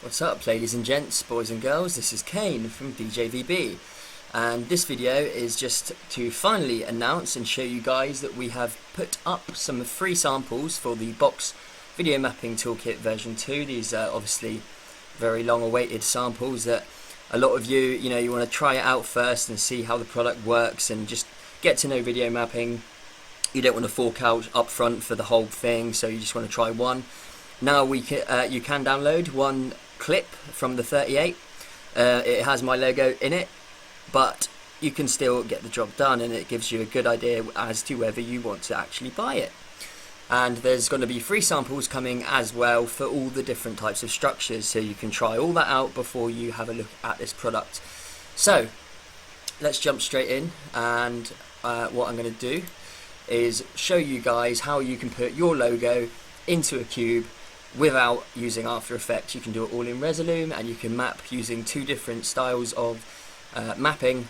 What's up, ladies and gents, boys and girls? This is Kane from DJVB, and this video is just to finally announce and show you guys that we have put up some free samples for the Box Video Mapping Toolkit version 2. These are obviously very long awaited samples that a lot of you want to try it out first and see how the product works and just get to know video mapping. You don't want to fork out up front for the whole thing, so you just want to try one. Now you can download one clip from the 38. It has my logo in it, but you can still get the job done, and it gives you a good idea as to whether you want to actually buy it. And there's going to be free samples coming as well for all the different types of structures, so you can try all that out before you have a look at this product. So let's jump straight in, and what I'm going to do is show you guys how you can put your logo into a cube without using After Effects. You can do it all in Resolume, and you can map using two different styles of mapping,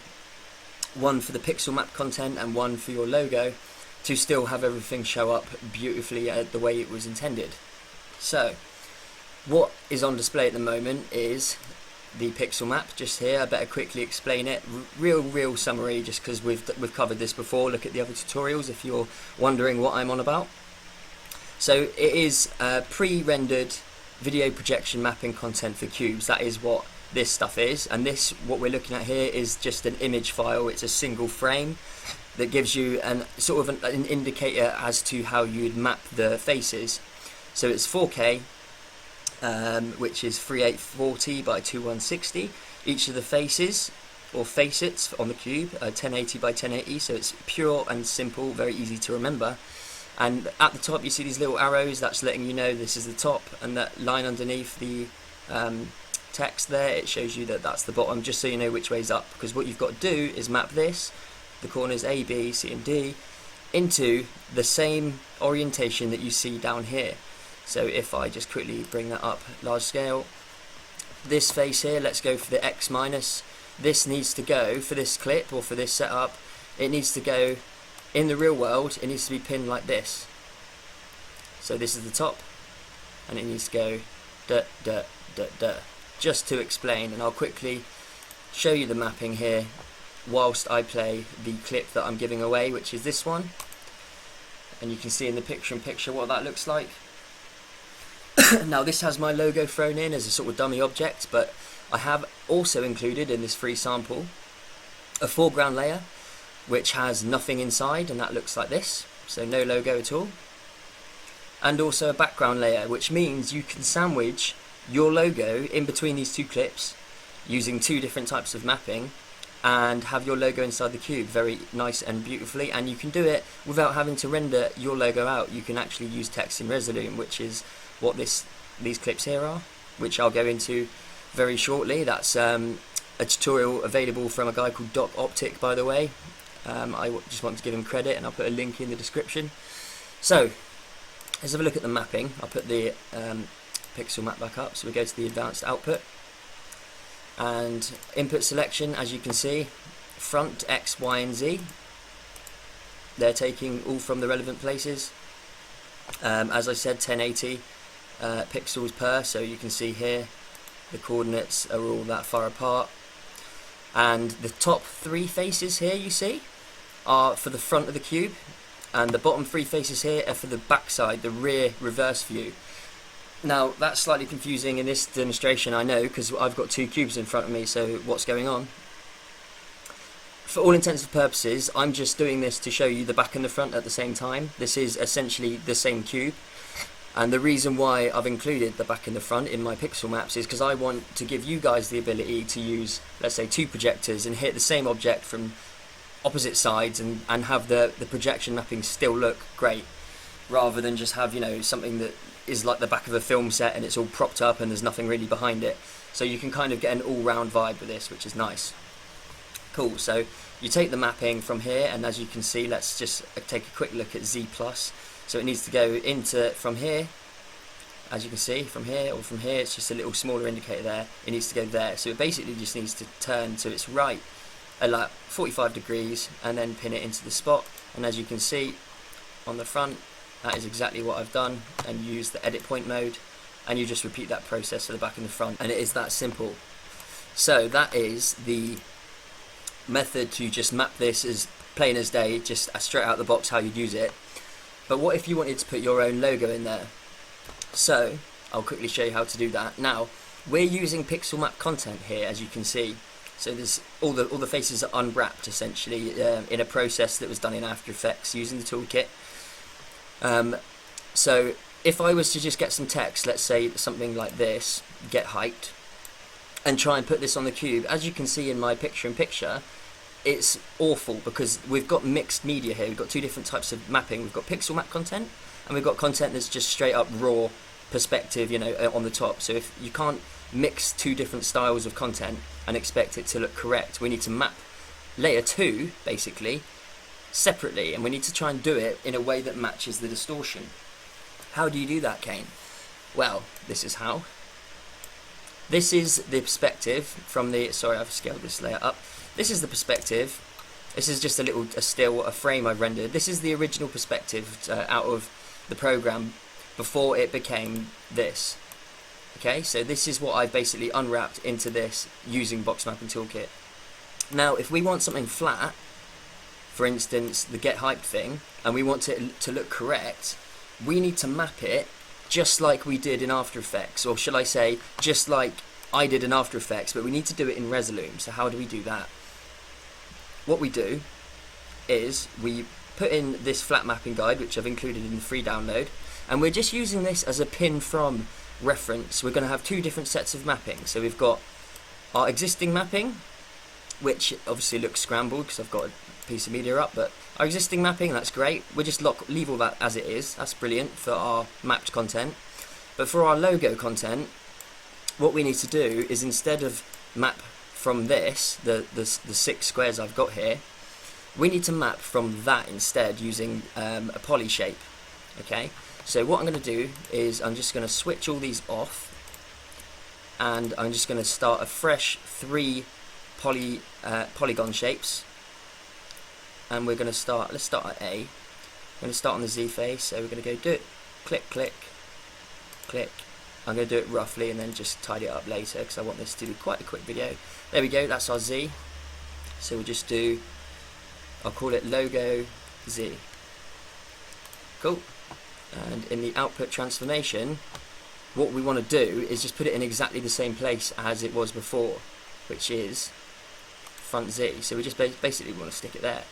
one for the pixel map content and one for your logo, to still have everything show up beautifully the way it was intended. So what is on display at the moment is the pixel map just here. I better quickly explain it, real summary, just because we've covered this before. Look at the other tutorials if you're wondering what I'm on about. So it is pre-rendered video projection mapping content for cubes. That is what this stuff is, and this, what we're looking at here, is just an image file. It's a single frame that gives you an sort of an indicator as to how you'd map the faces. So it's 4K, which is 3840 by 2160. Each of the faces or facets on the cube are 1080 by 1080, so it's pure and simple, very easy to remember. And at the top you see these little arrows, that's letting you know this is the top, and that line underneath the text there, it shows you that that's the bottom, just so you know which way's up, because what you've got to do is map this, the corners A, B, C and D, into the same orientation that you see down here. So if I just quickly bring that up large scale, this face here, let's go for the X minus. This needs to go, for this clip or for this setup, it needs to go, in the real world, it needs to be pinned like this. So this is the top, and it needs to go da da da da. Just to explain, and I'll quickly show you the mapping here whilst I play the clip that I'm giving away, which is this one. And you can see in the picture-in-picture what that looks like. Now this has my logo thrown in as a sort of dummy object, but I have also included in this free sample a foreground layer which has nothing inside, and that looks like this, so no logo at all. And also a background layer, which means you can sandwich your logo in between these two clips using two different types of mapping and have your logo inside the cube very nice and beautifully. And you can do it without having to render your logo out. You can actually use text in Resolume, which is what these clips here are, which I'll go into very shortly. That's a tutorial available from a guy called DocOptic, by the way. I just want to give him credit, and I'll put a link in the description. So let's have a look at the mapping. I'll put the pixel map back up, so we go to the advanced output and input selection. As you can see, front, X, Y and Z, they're taking all from the relevant places. As I said, 1080 pixels per, so you can see here the coordinates are all that far apart. And the top three faces here you see are for the front of the cube, and the bottom three faces here are for the back side, the rear reverse view. Now that's slightly confusing in this demonstration, I know, because I've got two cubes in front of me, so what's going on? For all intents and purposes, I'm just doing this to show you the back and the front at the same time. This is essentially the same cube. And the reason why I've included the back and the front in my pixel maps is because I want to give you guys the ability to use, let's say, two projectors and hit the same object from opposite sides and have the projection mapping still look great, rather than just have, something that is like the back of a film set and it's all propped up and there's nothing really behind it. So you can kind of get an all-round vibe with this, which is nice. Cool, so you take the mapping from here, and as you can see, let's just take a quick look at Z+. So it needs to go into, from here, as you can see, from here or from here, it's just a little smaller indicator there, it needs to go there. So it basically just needs to turn to its right at like 45 degrees and then pin it into the spot. And as you can see on the front, that is exactly what I've done, and use the edit point mode and you just repeat that process to the back and the front, and it is that simple. So that is the method to just map this as plain as day, just straight out the box how you'd use it. But what if you wanted to put your own logo in there? So I'll quickly show you how to do that. Now we're using pixel map content here, as you can see. So there's all the faces are unwrapped essentially in a process that was done in After Effects using the toolkit. So if I was to just get some text, let's say something like this, get height, and try and put this on the cube, as you can see in my picture-in-picture, it's awful because we've got mixed media here. We've got two different types of mapping. We've got pixel map content, and we've got content that's just straight up raw perspective, you know, on the top. So if you can't mix two different styles of content and expect it to look correct, we need to map layer 2 basically separately, and we need to try and do it in a way that matches the distortion. How do you do that, Kane? Well, this is how. This is the perspective from the, sorry, I've scaled this layer up. This is the perspective. This is just a frame I've rendered. This is the original perspective out of the program before it became this. Okay, so this is what I've basically unwrapped into this using Box Mapping Toolkit. Now, if we want something flat, for instance, the get height thing, and we want it to look correct, we need to map it just like we did in After Effects, or should I say, just like I did in After Effects, but we need to do it in Resolume. So how do we do that? What we do is we put in this flat mapping guide, which I've included in the free download, and we're just using this as a pin from reference. We're going to have two different sets of mapping. So we've got our existing mapping, which obviously looks scrambled because I've got a piece of media up, but our existing mapping, that's great. We just leave all that as it is. That's brilliant for our mapped content. But for our logo content, what we need to do is, instead of map from this, the 6 squares I've got here, we need to map from that instead using a poly shape. Okay, so what I'm going to do is I'm just going to switch all these off, and I'm just going to start a fresh 3 polygon shapes, and we're going to start, let's start at A. I'm going to start on the Z face, so we're going to go do it, click, click, click. I'm going to do it roughly and then just tidy it up later because I want this to be quite a quick video. There we go, that's our Z. So we'll just do, I'll call it logo Z. Cool. And in the output transformation, what we want to do is just put it in exactly the same place as it was before, which is front Z. So we just basically want to stick it there.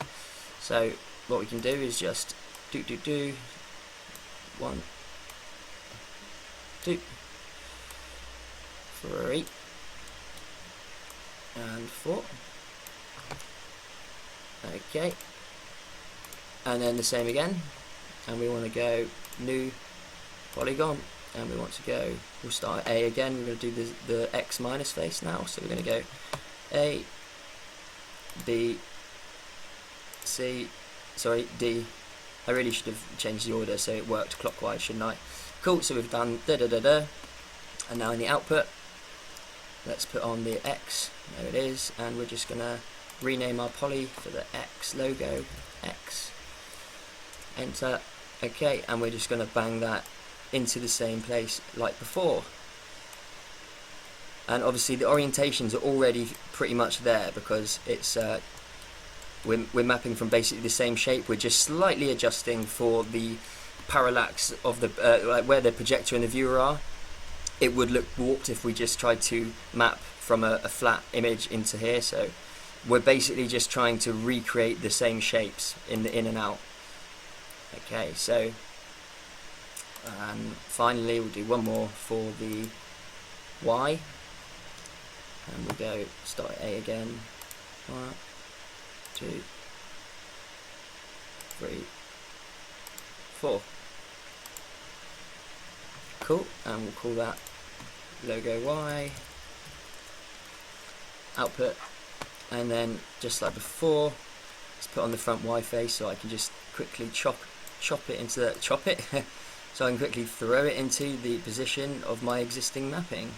So what we can do is just do 1, 2, 3, and 4. Okay, and then the same again, and we want to go new polygon, and we want to go, we'll start at A again. We're going to do the X minus face now, so we're going to go A, B, C, sorry, D. I really should have changed the order so it worked clockwise, shouldn't I? Cool, so we've done da-da-da-da, and now in the output, let's put on the X, there it is, and we're just going to rename our poly for the X logo, X, enter, okay, and we're just going to bang that into the same place like before. And obviously the orientations are already pretty much there because it's we're mapping from basically the same shape. We're just slightly adjusting for the parallax of the like where the projector and the viewer are. It would look warped if we just tried to map from a flat image into here. So we're basically just trying to recreate the same shapes in the in and out. Okay, so finally we'll do one more for the Y, and we'll go start at A again. 1, 2, 3, 4. Cool, and we'll call that logo Y output, and then just like before, let's put on the front Y face so I can just quickly chop it into the so I can quickly throw it into the position of my existing mapping,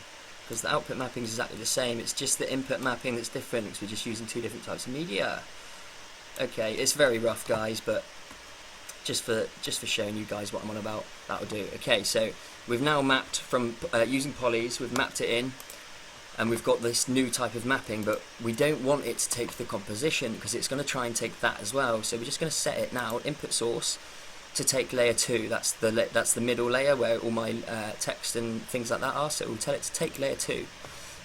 because the output mapping is exactly the same. It's just the input mapping that's different because we're just using 2 different types of media. Okay, it's very rough, guys, but just for showing you guys what I'm on about, that'll do. Okay, so we've now mapped from using polys, we've mapped it in, and we've got this new type of mapping, but we don't want it to take the composition because it's going to try and take that as well. So we're just going to set it now, input source, to take layer 2. That's the middle layer where all my text and things like that are, so we'll tell it to take layer 2.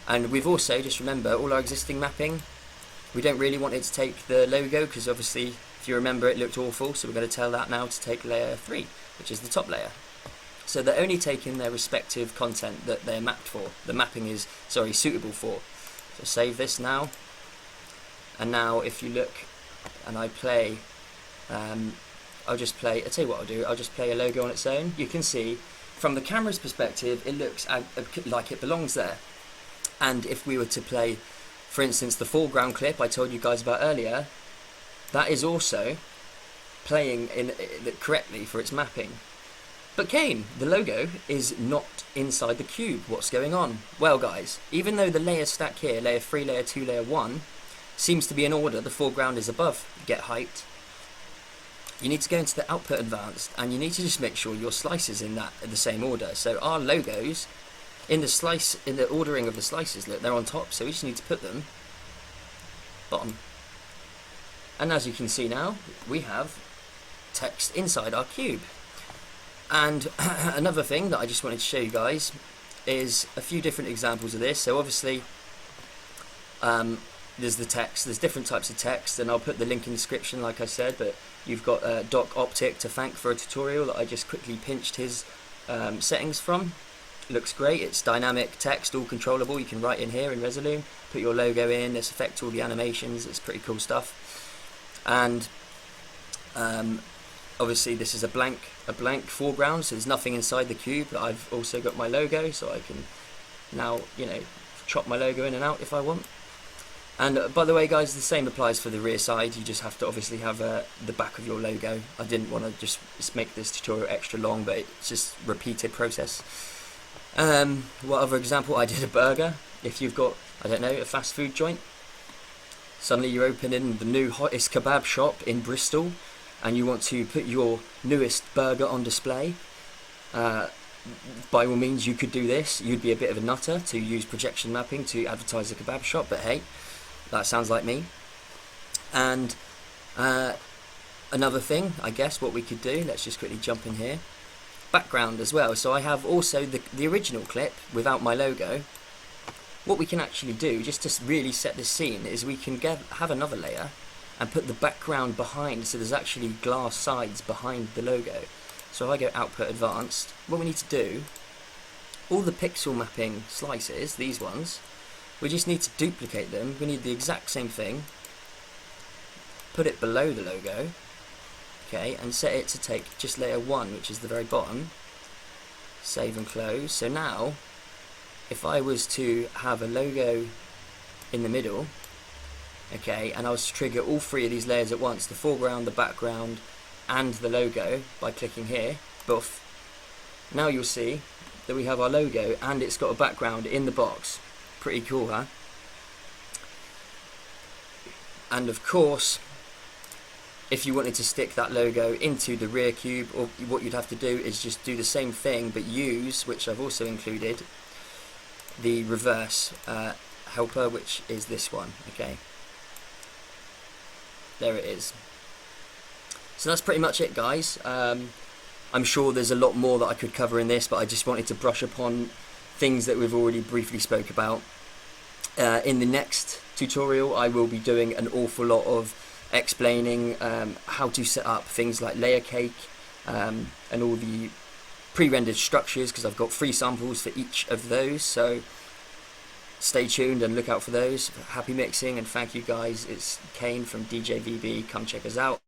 And we've also, just remember, all our existing mapping, we don't really want it to take the logo because obviously, if you remember, it looked awful, so we're going to tell that now to take layer 3, which is the top layer. So they're only taking their respective content that they're mapped for. The mapping is, suitable for. So save this now. And now if you look and I play, I'll tell you what I'll do, I'll just play a logo on its own. You can see, from the camera's perspective, it looks like it belongs there. And if we were to play, for instance, the foreground clip I told you guys about earlier, that is also playing correctly for its mapping. But Kane, the logo is not inside the cube. What's going on? Well guys, even though the layer stack here, layer 3, layer 2, layer 1, seems to be in order, the foreground is above get height, you need to go into the output advanced and you need to just make sure your slices in the same order. So our logos, in the ordering of the slices, look, they're on top, so we just need to put them bottom. And as you can see now, we have text inside our cube. And another thing that I just wanted to show you guys is a few different examples of this. So obviously there's the text, there's different types of text, and I'll put the link in the description like I said, but you've got DocOptic to thank for a tutorial that I just quickly pinched his settings from. It looks great, it's dynamic text, all controllable, you can write in here in Resolume, put your logo in, this affects all the animations, it's pretty cool stuff. And obviously this is a blank foreground, so there's nothing inside the cube, but I've also got my logo, so I can now, chop my logo in and out if I want. And by the way guys, the same applies for the rear side, you just have to obviously have the back of your logo. I didn't want to just make this tutorial extra long, but it's just repeated process. What other example? I did a burger. If you've got, I don't know, a fast food joint, suddenly you're opening the new hottest kebab shop in Bristol, and you want to put your newest burger on display, by all means you could do this. You'd be a bit of a nutter to use projection mapping to advertise a kebab shop, but hey, that sounds like me. And another thing, I guess, what we could do, let's just quickly jump in here, background as well. So I have also the original clip without my logo. What we can actually do, just to really set this scene, is we can have another layer and put the background behind, so there's actually glass sides behind the logo. So if I go output advanced, what we need to do, all the pixel mapping slices, these ones, we just need to duplicate them. We need the exact same thing, put it below the logo, okay, and set it to take just layer 1, which is the very bottom, save and close. So now, if I was to have a logo in the middle, okay, and I was to trigger all 3 of these layers at once, the foreground, the background, and the logo, by clicking here, boof, now you'll see that we have our logo and it's got a background in the box. Pretty cool, huh? And of course, if you wanted to stick that logo into the rear cube, or what you'd have to do is just do the same thing, but use, which I've also included, the reverse helper, which is this one, okay? There it is. So that's pretty much it, guys. I'm sure there's a lot more that I could cover in this, but I just wanted to brush upon things that we've already briefly spoke about. In the next tutorial, I will be doing an awful lot of explaining how to set up things like layer cake and all the pre-rendered structures, because I've got 3 samples for each of those, so stay tuned and look out for those. Happy mixing, and thank you guys. It's Kane from DJVB. Come check us out.